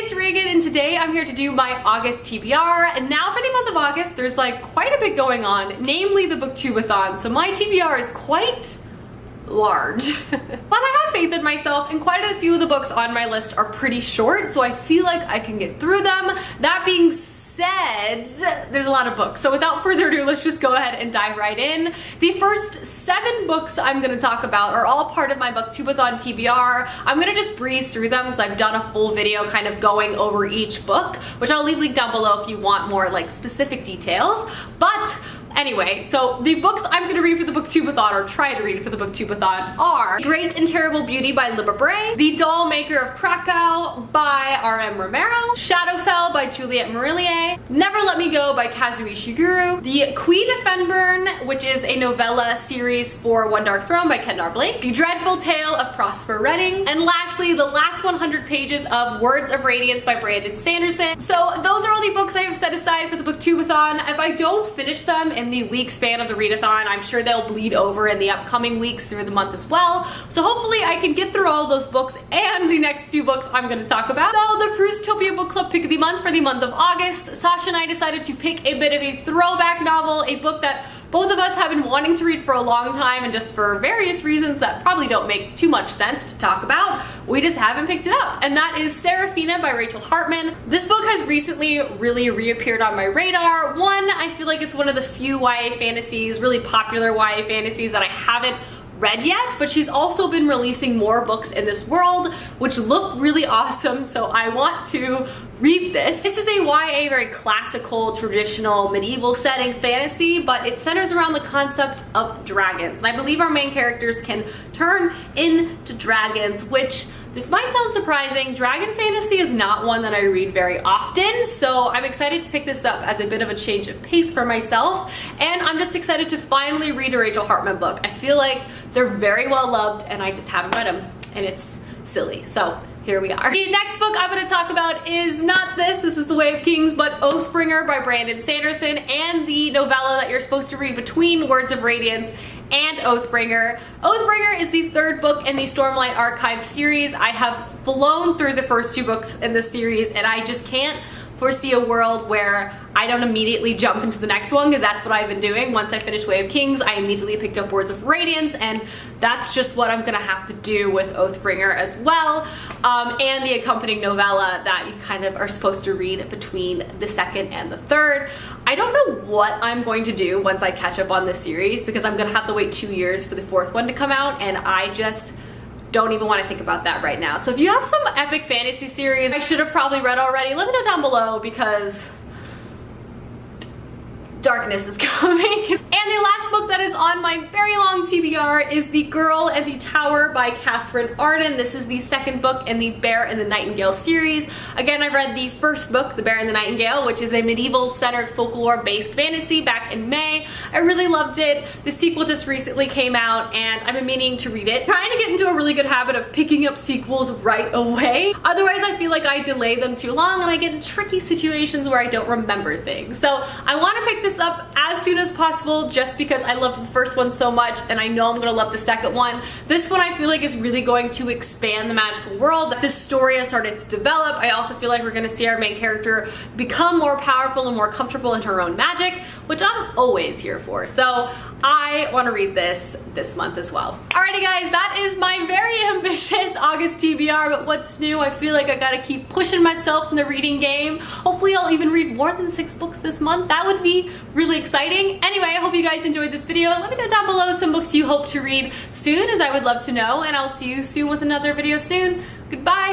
it's Reagan, and today I'm here to do my August TBR. And now for the month of August, there's like quite a bit going on, namely the booktubeathon. So my TBR is quite large. But I have faith in myself, and quite a few of the books on my list are pretty short, so I feel like I can get through them. That being said, there's a lot of books, so without further ado, let's just go ahead and dive right in. The first 7 books I'm going to talk about are all part of my booktubeathon TBR. I'm going to just breeze through them because I've done a full video kind of going over each book, which I'll leave link down below if you want more like specific details. But anyway, so the books I'm going to read for the booktubeathon, or try to read for the booktubeathon, are Great and Terrible Beauty by Libba Bray, The Doll Maker of Krakow by R.M. Romero, Shadowfell by Juliette Marillier, Never Let Me Go by Kazuo Ishiguro, The Queen of Fenburn, which is a novella series for One Dark Throne by Kendar Blake, The Dreadful Tale of Prosper Redding, and lastly, the last 100 pages of Words of Radiance by Brandon Sanderson. So those are all the books I have set aside for the booktubeathon. If I don't finish them in the week span of the readathon, I'm sure they'll bleed over in the upcoming weeks through the month as well. So hopefully I can get through all those books and the next few books I'm going to talk about. So the Prustopia Book Club pick of the month for the month of August, Sasha and I decided to pick a bit of a throwback novel, a book that both of us have been wanting to read for a long time, and just for various reasons that probably don't make too much sense to talk about, we just haven't picked it up. And that is Seraphina by Rachel Hartman. This book has recently really reappeared on my radar. One, I feel like it's one of the few YA fantasies, really popular YA fantasies, that I haven't read yet, but she's also been releasing more books in this world which look really awesome, so I want to read this. This is a YA, very classical, traditional, medieval setting fantasy, but it centers around the concept of dragons, and I believe our main characters can turn into dragons, which, this might sound surprising, dragon fantasy is not one that I read very often, so I'm excited to pick this up as a bit of a change of pace for myself, and I'm just excited to finally read a Rachel Hartman book. I feel like they're very well loved, and I just haven't read them, and it's silly, so here we are. The next book I'm going to talk about is not this is The Way of Kings, but Oathbringer by Brandon Sanderson, and the novella that you're supposed to read between Words of Radiance and Oathbringer. Oathbringer is the 3rd book in the Stormlight Archive series. I have flown through the first 2 books in the series, and I just can't foresee a world where I don't immediately jump into the next one, because that's what I've been doing. Once I finished Way of Kings, I immediately picked up Words of Radiance, and that's just what I'm gonna have to do with Oathbringer as well, and the accompanying novella that you kind of are supposed to read between the 2nd and the 3rd. I don't know what I'm going to do once I catch up on this series, because I'm gonna have to wait 2 years for the 4th one to come out, and I just don't even want to think about that right now. So if you have some epic fantasy series I should have probably read already, let me know down below, because darkness is coming. And the last book that is on my very long TBR is The Girl and the Tower by Catherine Arden. This is the 2nd book in the Bear and the Nightingale series. Again, I read the 1st book, The Bear and the Nightingale, which is a medieval-centered folklore-based fantasy, back in May. I really loved it. The sequel just recently came out, and I've been meaning to read it. Trying to get into a really good habit of picking up sequels right away. Otherwise, I feel like I delay them too long, and I get in tricky situations where I don't remember things. So I want to pick this up as soon as possible, just because I loved the 1st one so much, and I know I'm gonna love the 2nd one. This one I feel like is really going to expand the magical world that this story has started to develop. I also feel like we're gonna see our main character become more powerful and more comfortable in her own magic, which I'm always here for. So I want to read this month as well. Alrighty guys, that is my very ambitious August TBR, but what's new? I feel like I gotta keep pushing myself in the reading game. Hopefully I'll even read more than 6 books this month. That would be really exciting. Anyway, I hope you guys enjoyed this video. Let me know down below some books you hope to read soon, as I would love to know, and I'll see you soon with another video soon. Goodbye!